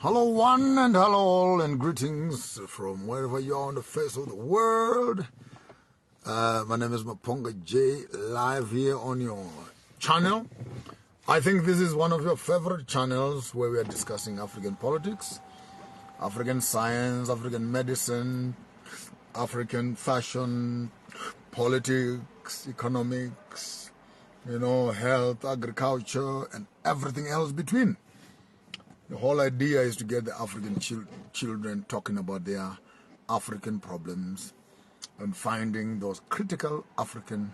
Hello one and hello all and greetings from wherever you are on the face of the world. My name is Maponga J, live here on your channel. I think this is one of your favorite channels where we are discussing African politics, African science, African medicine, African fashion, politics, economics, health, agriculture, and everything else between. The whole idea is to get the African children talking about their African problems and finding those critical African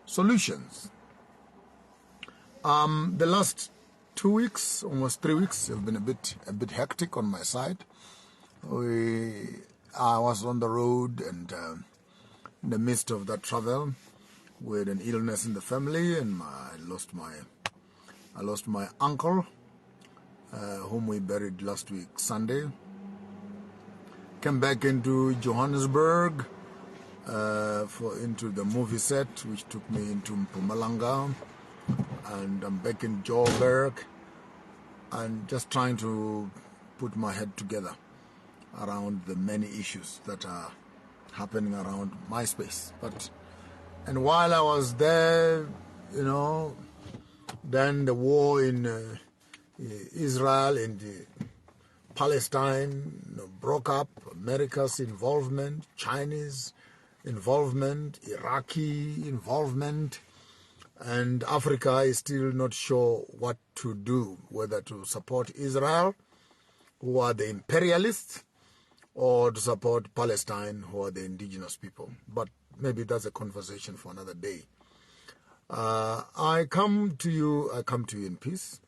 solutions. The last 2 weeks, almost 3 weeks, have been a bit hectic on my side. I was on the road and in the midst of that travel, with an illness in the family, and I lost my uncle, whom we buried last week Sunday. Came back into Johannesburg into the movie set, which took me into Mpumalanga, and I'm back in Joburg, and just trying to put my head together around the many issues that are happening around my space. And while I was there, then the war in Israel and Palestine broke up. America's involvement, Chinese involvement, Iraqi involvement, and Africa is still not sure what to do, whether to support Israel, who are the imperialists, or to support Palestine, who are the indigenous people. But maybe that's a conversation for another day. I come to you in peace.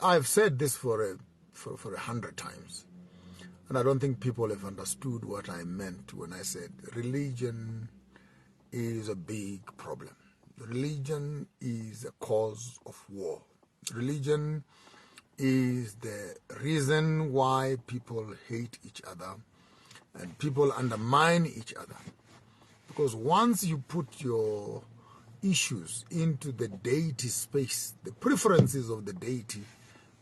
I've said this for 100 times, and I don't think people have understood what I meant when I said religion is a big problem. Religion is a cause of war. Religion is the reason why people hate each other and people undermine each other. Because once you put your issues into the deity space, the preferences of the deity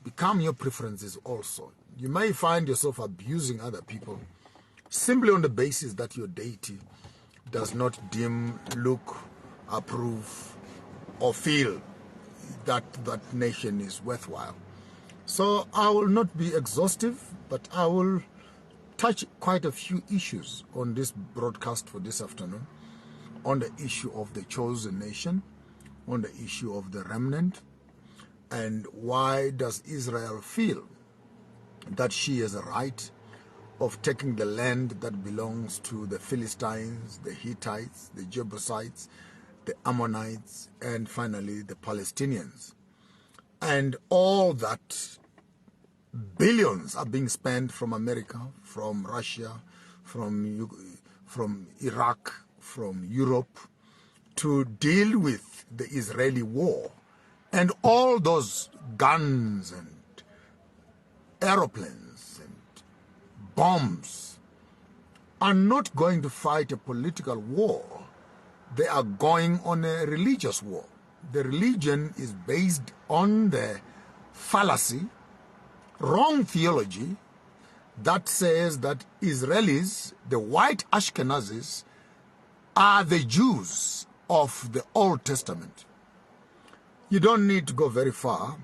become your preferences also. You may find yourself abusing other people simply on the basis that your deity does not deem, look, approve, or feel that nation is worthwhile. So I will not be exhaustive, but I will touch quite a few issues on this broadcast for this afternoon, on the issue of the chosen nation, on the issue of the remnant, and why does Israel feel that she has a right of taking the land that belongs to the Philistines, the Hittites, the Jebusites, the Ammonites, and finally the Palestinians. And all that billions are being spent from America, from Russia, from Iraq, from Europe, to deal with the Israeli war. And all those guns and aeroplanes and bombs are not going to fight a political war. They are going on a religious war. The religion is based on the fallacy, wrong theology, that says that Israelis, the white Ashkenazis, are the Jews of the Old Testament. You don't need to go very far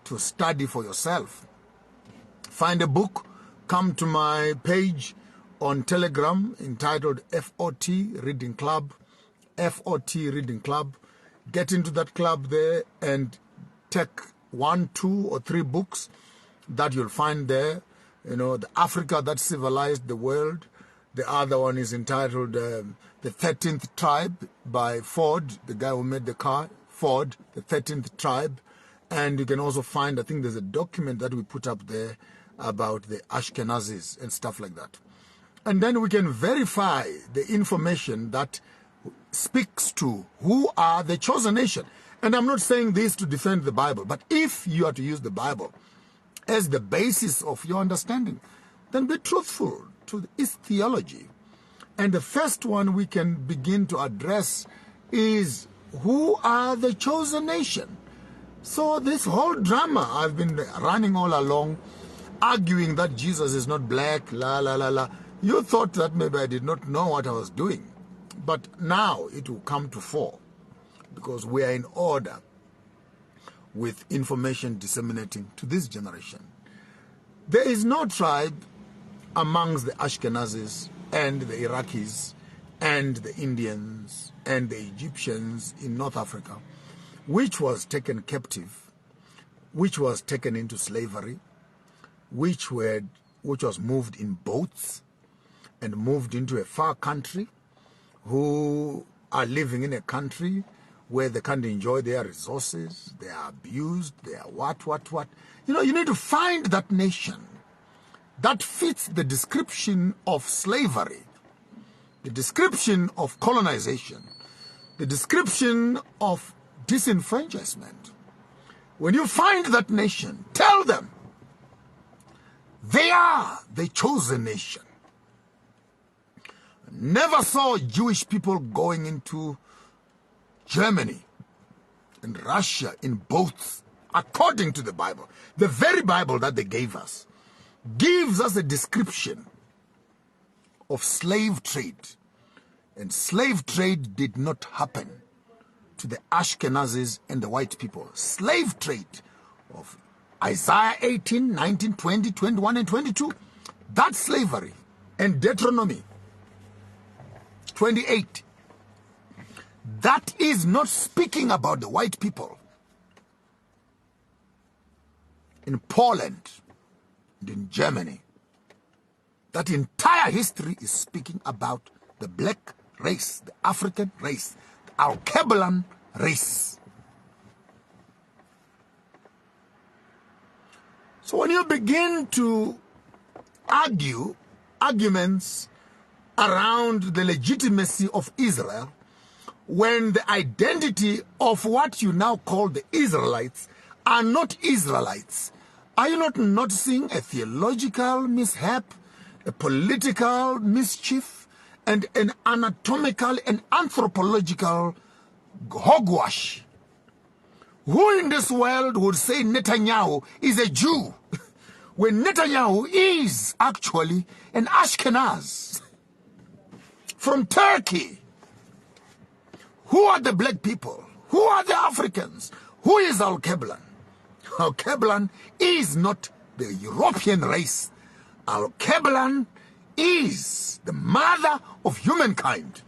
to study for yourself. Find a book, come to my page on Telegram entitled FOT Reading Club, FOT Reading Club. Get into that club there and take 1, 2, or 3 books that you'll find there. The Africa that civilized the world. The other one is entitled The 13th Tribe by Ford, the guy who made the car, Ford, The 13th Tribe. And you can also find, I think there's a document that we put up there about the Ashkenazis and stuff like that. And then we can verify the information that speaks to who are the chosen nation. And I'm not saying this to defend the Bible, but if you are to use the Bible as the basis of your understanding, then be truthful to its theology. And the first one we can begin to address is, who are the chosen nation? So this whole drama I've been running all along, arguing that Jesus is not black, la la la la. You thought that maybe I did not know what I was doing. But now it will come to fore, because we are in order with information disseminating to this generation. There is no tribe amongst the Ashkenazis and the Iraqis and the Indians and the Egyptians in North Africa which was taken captive, which was taken into slavery, which was moved in boats and moved into a far country, who are living in a country where they can't enjoy their resources, they are abused, they are what. You know, you need to find that nation that fits the description of slavery, the description of colonization, the description of disenfranchisement. When you find that nation, tell them they are the chosen nation. Never saw Jewish people going into Germany and Russia in boats, according to the Bible. The very Bible that they gave us gives us a description of slave trade. And slave trade did not happen to the Ashkenazis and the white people. Slave trade of Isaiah 18, 19, 20, 21, and 22. That's slavery. And Deuteronomy 28. That is not speaking about the white people. In Poland and in Germany, that entire history is speaking about the black race, the African race, the Alkebulan race. So when you begin to argue arguments around the legitimacy of Israel, when the identity of what you now call the Israelites are not Israelites, are you not noticing a theological mishap, a political mischief, and an anatomical and anthropological hogwash? Who in this world would say Netanyahu is a Jew when Netanyahu is actually an Ashkenaz from Turkey? Who are the black people? Who are the Africans? Who is Alkebulan? Alkebulan is not the European race. Alkebulan is the mother of humankind,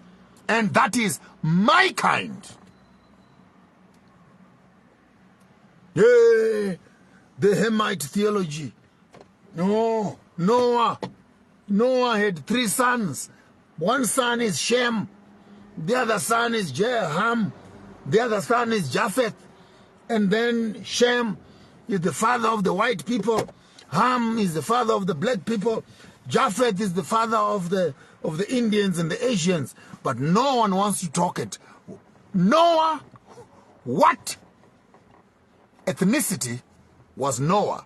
and that is my kind. Yeah, the Hamite theology. No, Noah had 3 sons. One son is Shem, the other son is Ham, the other son is Japheth, and then Shem is the father of the white people, Ham is the father of the black people, Japheth is the father of the Indians and the Asians. But no one wants to talk it. Noah, what ethnicity was Noah?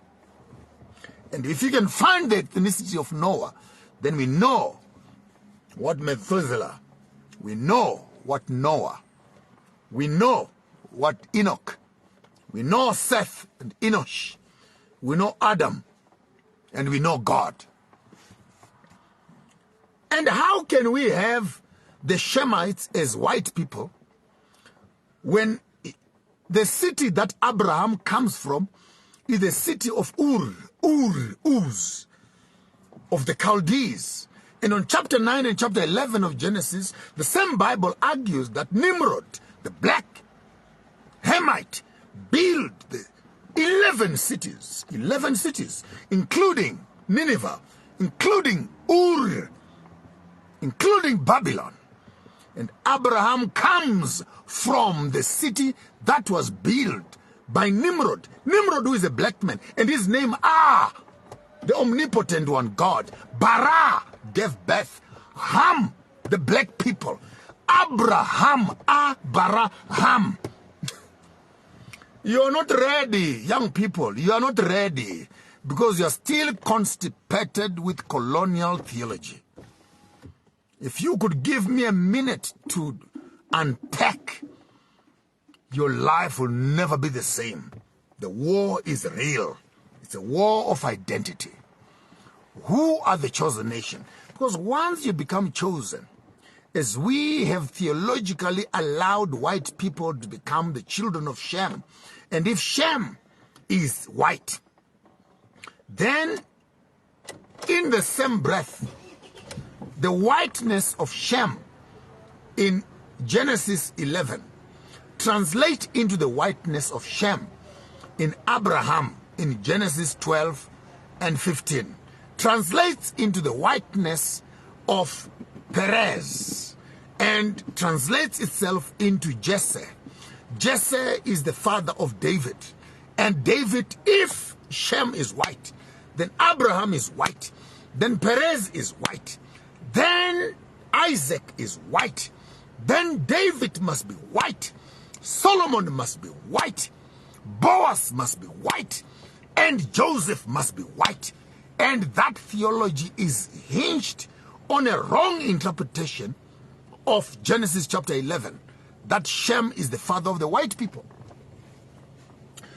And if you can find the ethnicity of Noah, then we know what Methuselah, we know what Noah, we know what Enoch, we know Seth and Enosh, we know Adam, and we know God. And how can we have the Shemites as white people when the city that Abraham comes from is the city of Uz, of the Chaldees? And on chapter 9 and chapter 11 of Genesis, the same Bible argues that Nimrod, the black Hamite, built the 11 cities, including Nineveh, including Ur, including Babylon. And Abraham comes from the city that was built by Nimrod. Nimrod, who is a black man, and his name the omnipotent one, God. Bara gave birth. Ham, the black people. Abraham, Abraham. You are not ready, young people. You are not ready because you are still constipated with colonial theology. If you could give me a minute to unpack your life will never be the same. The war is real. It's a war of identity. Who are the chosen nation? Because once you become chosen, as we have theologically allowed white people to become the children of Shem, and if Shem is white, then in the same breath, the whiteness of Shem in Genesis 11 translate into the whiteness of Shem in Abraham in Genesis 12 and 15, translates into the whiteness of Perez and translates itself into Jesse. Jesse is the father of David, and David, if Shem is white, then Abraham is white, then Perez is white, then Isaac is white, then David must be white, Solomon must be white, Boaz must be white, and Joseph must be white. And that theology is hinged on a wrong interpretation of Genesis chapter 11, that Shem is the father of the white people.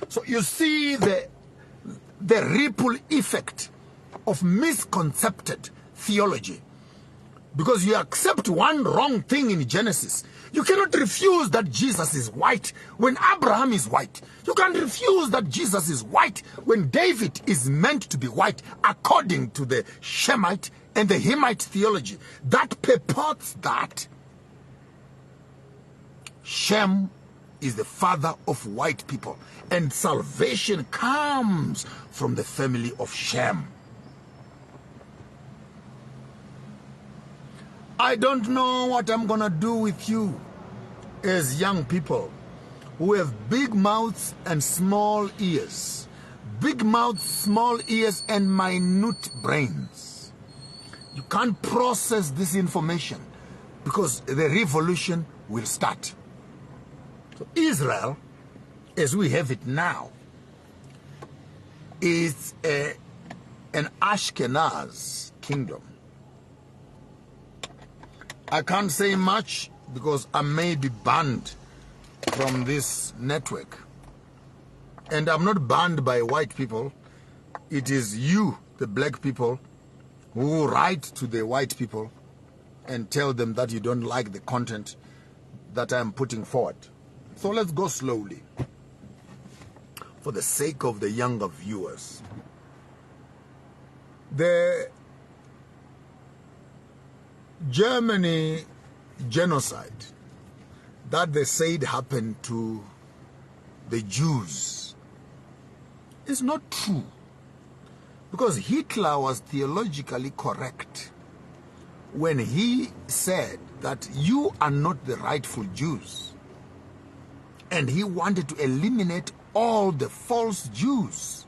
So you see the ripple effect of misconcepted theology. Because you accept one wrong thing in Genesis, you cannot refuse that Jesus is white when Abraham is white. You can't refuse that Jesus is white when David is meant to be white according to the Shemite and the Hemite theology. That purports that Shem is the father of white people, and salvation comes from the family of Shem. I don't know what I'm gonna do with you as young people who have big mouths and small ears. Big mouths, small ears, and minute brains. You can't process this information because the revolution will start. So Israel, as we have it now, is an Ashkenaz kingdom. I can't say much because I may be banned from this network. And I'm not banned by white people. It is you, the black people, who write to the white people and tell them that you don't like the content that I'm putting forward. So let's go slowly for the sake of the younger viewers. The Germany genocide that they said happened to the Jews is not true, because Hitler was theologically correct when he said that you are not the rightful Jews, and he wanted to eliminate all the false Jews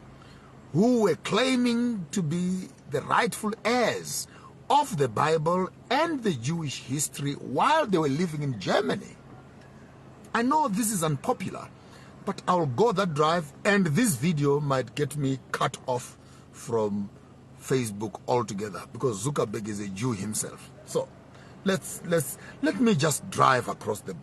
who were claiming to be the rightful heirs of the Bible and the Jewish history while they were living in Germany. I know this is unpopular, but I'll go that drive, and this video might get me cut off from Facebook altogether because Zuckerberg is a Jew himself. So let me just drive across the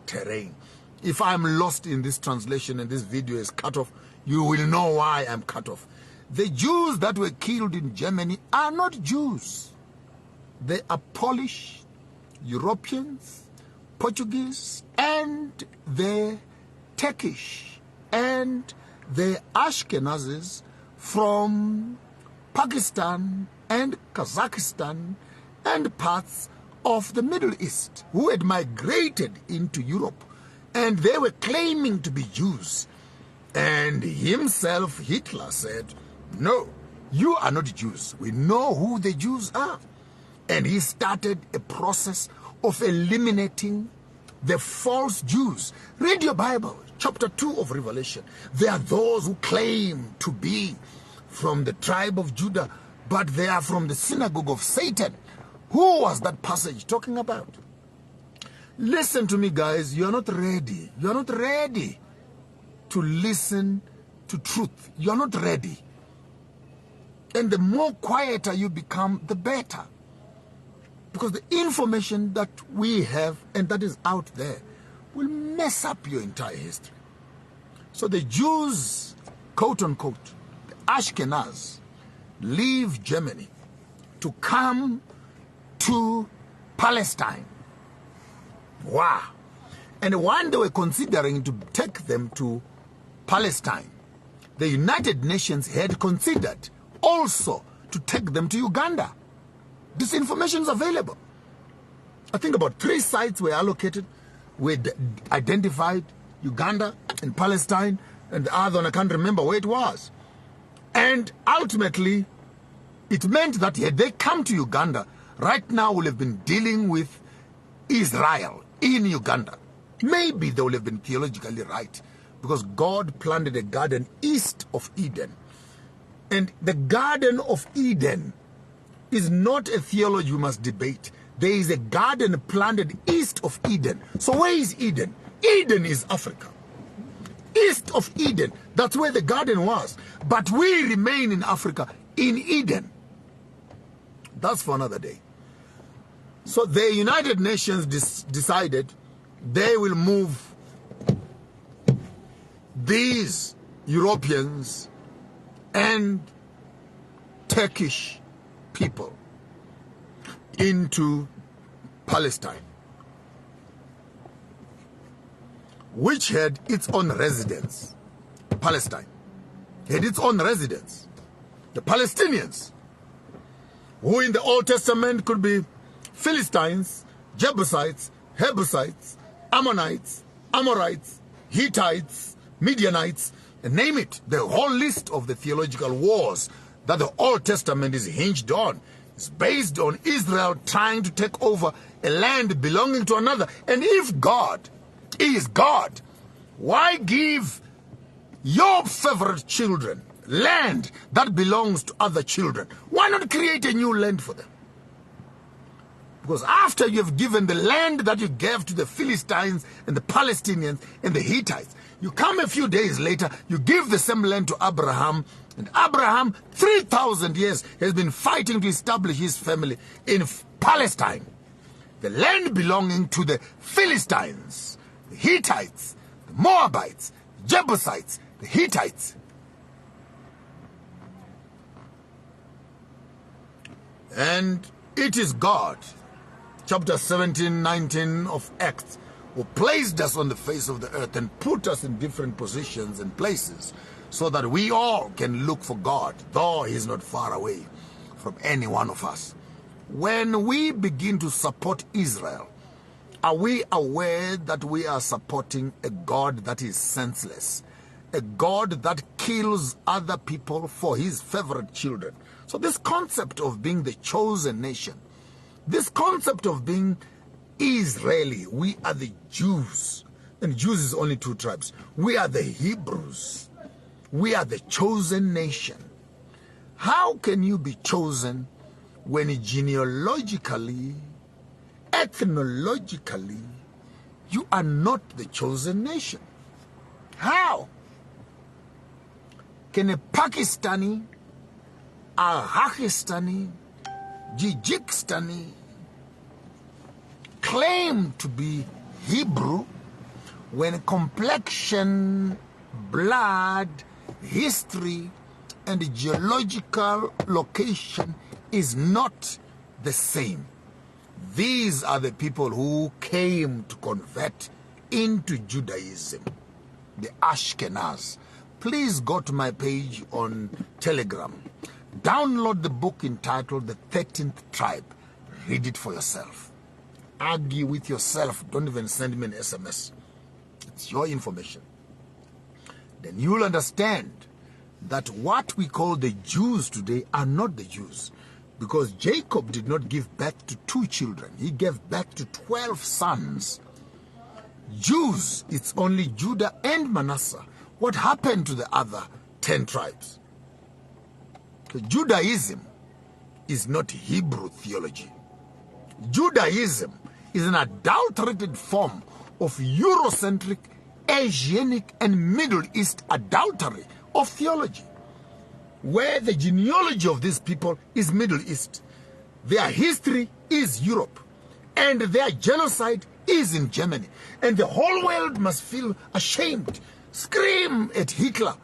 terrain. If I'm lost in this translation and this video is cut off, you will know why I'm cut off. The Jews that were killed in Germany are not Jews. They are Polish, Europeans, Portuguese, and the Turkish, and the Ashkenazis from Pakistan and Kazakhstan and parts of the Middle East who had migrated into Europe, and they were claiming to be Jews. And himself, Hitler, said, no, you are not Jews. We know who the Jews are. And he started a process of eliminating the false Jews. Read your Bible, chapter 2 of Revelation. There are those who claim to be from the tribe of Judah, but they are from the synagogue of Satan. Who was that passage talking about? Listen to me, guys. You're not ready. You're not ready to listen to truth. You're not ready. And the more quieter you become, the better. Because the information that we have and that is out there will mess up your entire history. So the Jews, quote unquote, the Ashkenaz, leave Germany to come to Palestine. Wow. And when they were considering to take them to Palestine, the United Nations had considered also to take them to Uganda. This information is available. I think about 3 sites were allocated, were identified, Uganda and Palestine, and the other one I can't remember where it was. And ultimately, it meant that had they come to Uganda, right now we'll have been dealing with Israel in Uganda. Maybe they would have been theologically right, because God planted a garden east of Eden. And the Garden of Eden is not a theology we must debate. There is a garden planted east of Eden. So where is Eden? Eden is Africa. East of Eden, that's where the garden was. But we remain in Africa, in Eden. That's for another day. So the United Nations decided they will move these Europeans and Turkish people into Palestine, which had its own residence. Palestine had its own residence. The Palestinians, who in the Old Testament could be Philistines, Jebusites, Hebusites, Ammonites, Amorites, Hittites, Midianites, and name it. The whole list of the theological wars that the Old Testament is hinged on is based on Israel trying to take over a land belonging to another. And if God is God, why give your favorite children land that belongs to other children? Why not create a new land for them? Because after you have given the land that you gave to the Philistines and the Palestinians and the Hittites, you come a few days later, you give the same land to Abraham, and Abraham, 3,000 years, has been fighting to establish his family in Palestine. The land belonging to the Philistines, the Hittites, the Moabites, the Jebusites, the Hittites. And it is God, chapter 17, 19 of Acts, who placed us on the face of the earth and put us in different positions and places so that we all can look for God, though He is not far away from any one of us. When we begin to support Israel, are we aware that we are supporting a God that is senseless, a God that kills other people for His favorite children? So this concept of being the chosen nation, this concept of being Israeli, we are the Jews, and Jews is only 2 tribes. We are the Hebrews. We are the chosen nation. How can you be chosen when genealogically, ethnologically, you are not the chosen nation? How can a Pakistani, a Pakistani, Tajikistani claim to be Hebrew when complexion, blood, history, and geological location is not the same? These are the people who came to convert into Judaism, the Ashkenaz. Please go to my page on Telegram. Download the book entitled The 13th Tribe. Read it for yourself. Argue with yourself. Don't even send me an SMS. It's your information. Then you'll understand that what we call the Jews today are not the Jews. Because Jacob did not give birth to 2 children. He gave birth to 12 sons. Jews, it's only Judah and Manasseh. What happened to the other 10 tribes? Judaism is not Hebrew theology. Judaism is an adulterated form of Eurocentric, Asiatic, and Middle East adultery of theology, where the genealogy of these people is Middle East, their history is Europe, and their genocide is in Germany. And the whole world must feel ashamed, scream at Hitler,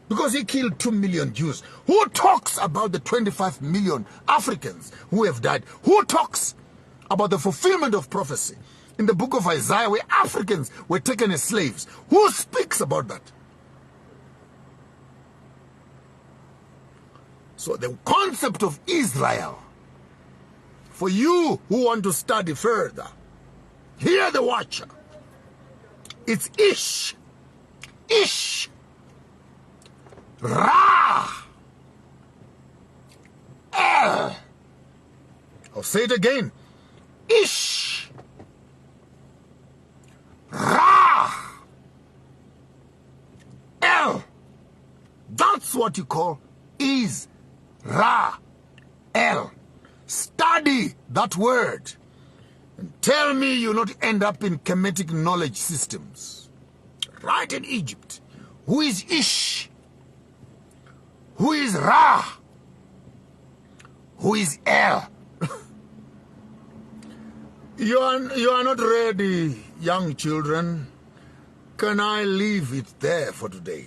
because he killed 2 million Jews. Who talks about the 25 million Africans who have died? Who talks about the fulfillment of prophecy in the book of Isaiah where Africans were taken as slaves? Who speaks about that? So the concept of Israel, for you who want to study further, hear the watcher. It's Ish. Ish. Ra. El. I'll say it again. Ish. Ra. El. That's what you call is. Ra. El. Study that word. And tell me you'll not end up in Kemetic knowledge systems. Right in Egypt. Who is Ish? Who is Ra? Who is El? You are not ready, young children. Can I leave it there for today?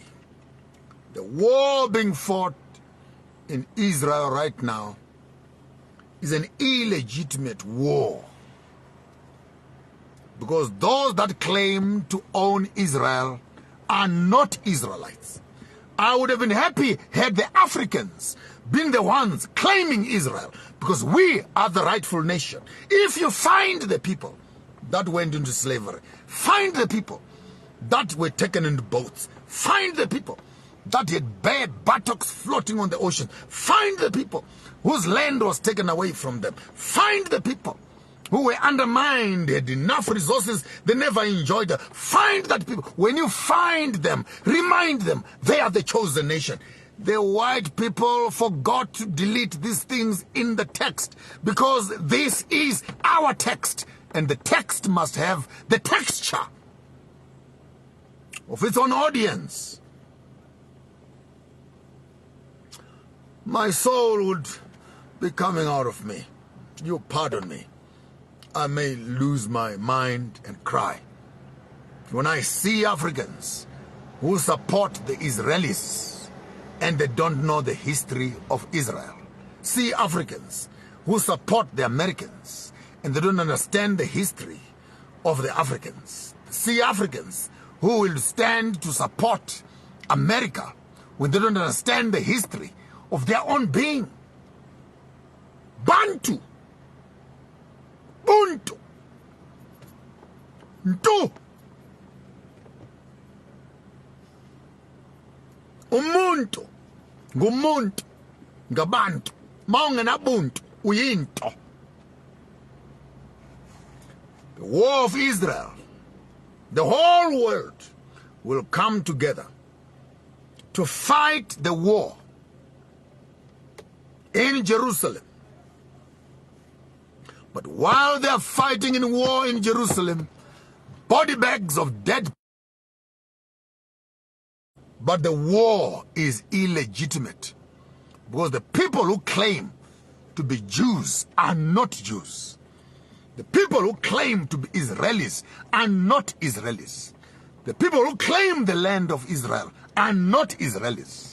The war being fought in Israel right now is an illegitimate war. Because those that claim to own Israel are not Israelites. I would have been happy had the Africans been the ones claiming Israel, because we are the rightful nation. If you find the people that went into slavery, find the people that were taken into boats, find the people that had bare buttocks floating on the ocean, find the people whose land was taken away from them, find the people who were undermined, had enough resources they never enjoyed. Find that people. When you find them, remind them they are the chosen nation. The white people forgot to delete these things in the text, because this is our text, and the text must have the texture of its own audience. My soul would be coming out of me. You pardon me. I may lose my mind and cry when I see Africans who support the Israelis and they don't know the history of Israel. See Africans who support the Americans and they don't understand the history of the Africans. See Africans who will stand to support America when they don't understand the history of their own being. Bantu. Buntu. Ntu. Umuntu. Ngumuntu. Ngabantu. Maunganabuntu. Uyinto. The war of Israel. The whole world will come together to fight the war in Jerusalem. But while they are fighting in war in Jerusalem, body bags of dead. But the war is illegitimate, because the people who claim to be Jews are not Jews. The people who claim to be Israelis are not Israelis. The people who claim the land of Israel are not Israelis.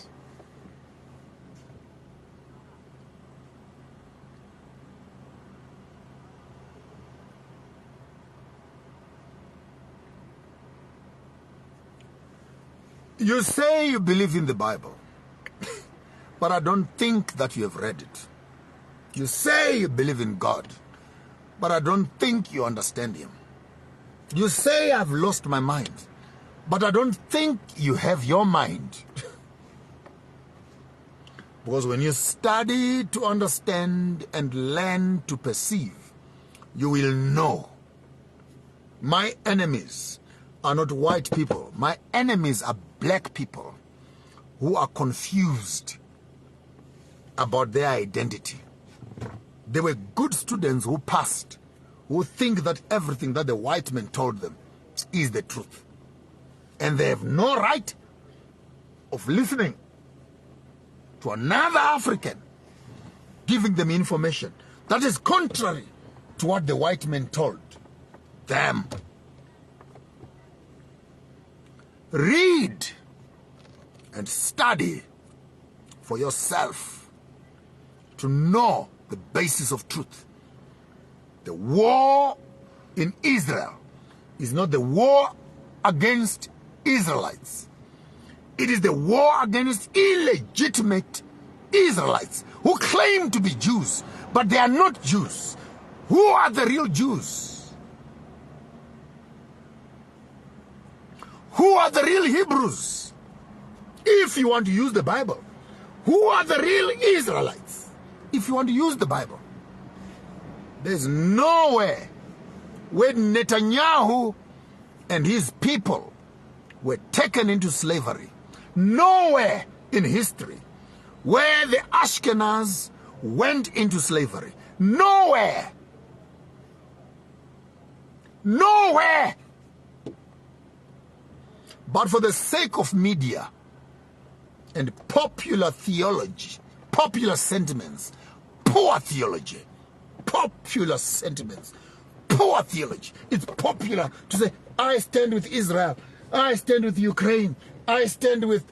You say you believe in the Bible, but I don't think that you have read it. You say you believe in God, but I don't think you understand Him. You say I've lost my mind, but I don't think you have your mind. Because when you study to understand and learn to perceive, you will know. My enemies are not white people. My enemies are black people who are confused about their identity. They were good students who passed, who think that everything that the white man told them is the truth. And they have no right of listening to another African giving them information that is contrary to what the white man told them. Read and study for yourself to know the basis of truth. The war in Israel is not the war against Israelites. It is the war against illegitimate Israelites who claim to be Jews, but they are not Jews. Who are the real Jews? Who are the real Hebrews? If you want to use the Bible, who are the real Israelites? If you want to use the Bible, there's nowhere where Netanyahu and his people were taken into slavery. Nowhere in history where the Ashkenaz went into slavery. Nowhere. Nowhere. But for the sake of media and popular theology, popular sentiments, poor theology, popular sentiments, poor theology. It's popular to say, I stand with Israel, I stand with Ukraine, I stand with...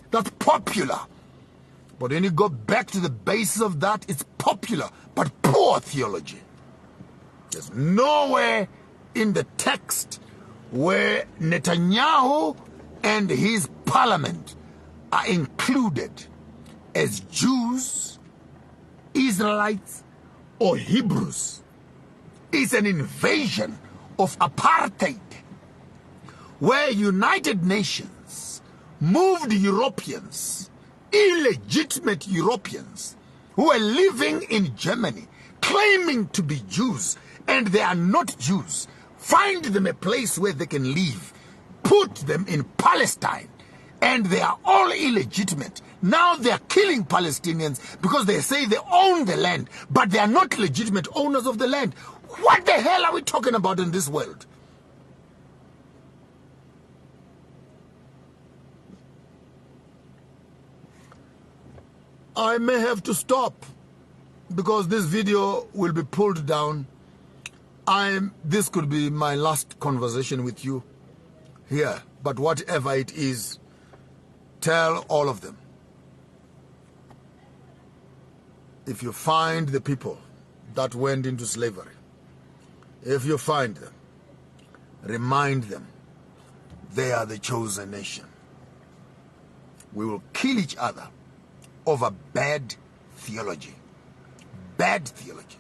That's popular. But when you go back to the basis of that, it's popular, but poor theology. There's nowhere in the text where Netanyahu and his parliament are included as Jews, Israelites, or Hebrews. It's an invasion of apartheid, where United Nations moved Europeans, illegitimate Europeans, who are living in Germany, claiming to be Jews, and they are not Jews. Find them a place where they can live. Put them in Palestine, and they are all illegitimate. Now they are killing Palestinians because they say they own the land, but they are not legitimate owners of the land. What the hell are we talking about in this world? I may have to stop because this video will be pulled down. This could be my last conversation with you here, but whatever it is, tell all of them. If you find the people that went into slavery, if you find them, remind them they are the chosen nation. We will kill each other over bad theology. Bad theology.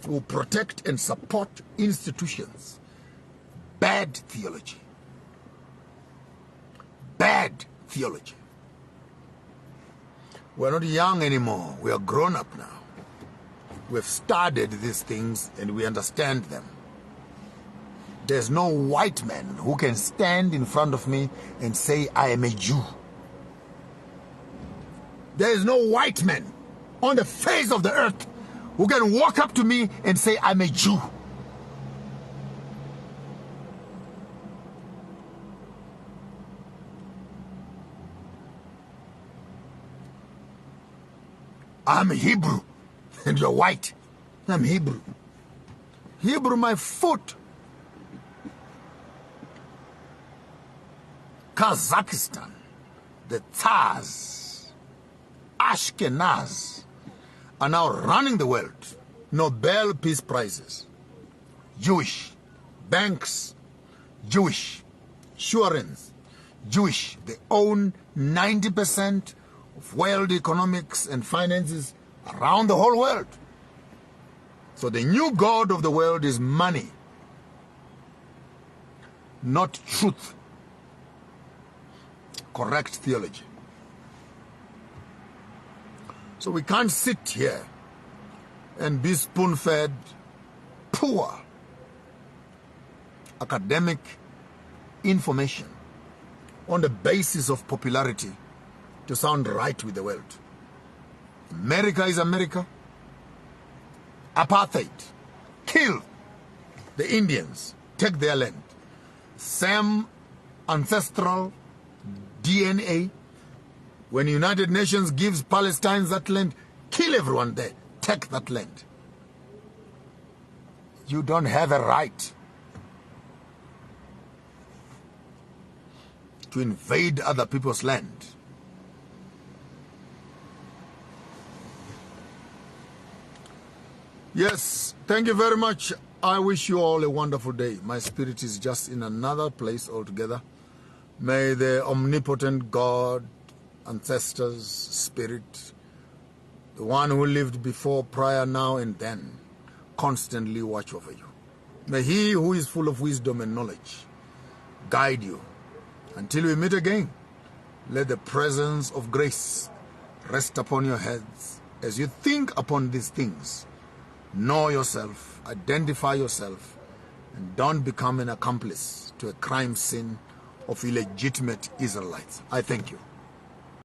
We will protect and support institutions. Bad theology. Bad theology. We're not young anymore. We are grown up now. We've studied these things and we understand them. There's no white man who can stand in front of me and say, I am a Jew. There is no white man on the face of the earth who can walk up to me and say, I'm a Jew. I'm Hebrew, and you're white. I'm Hebrew. Hebrew, my foot. Kazakhstan, the Tsars, Ashkenaz are now running the world. Nobel Peace Prizes. Jewish. Banks, Jewish. Insurance, Jewish. They own 90% of world economics and finances around the whole world. So the new God of the world is money, not truth. Correct theology. So we can't sit here and be spoon-fed poor academic information on the basis of popularity to sound right with the world. America is America. Apartheid. Kill the Indians. Take their land. Same ancestral DNA. When the United Nations gives Palestine that land, kill everyone there. Take that land. You don't have a right to invade other people's land. Yes, thank you very much. I wish you all a wonderful day. My spirit is just in another place altogether. May the omnipotent God, ancestors, spirit, the one who lived before, prior, now, and then, constantly watch over you. May he who is full of wisdom and knowledge guide you. Until we meet again, let the presence of grace rest upon your heads as you think upon these things. Know yourself, identify yourself, and don't become an accomplice to a crime scene of illegitimate Israelites. I thank you.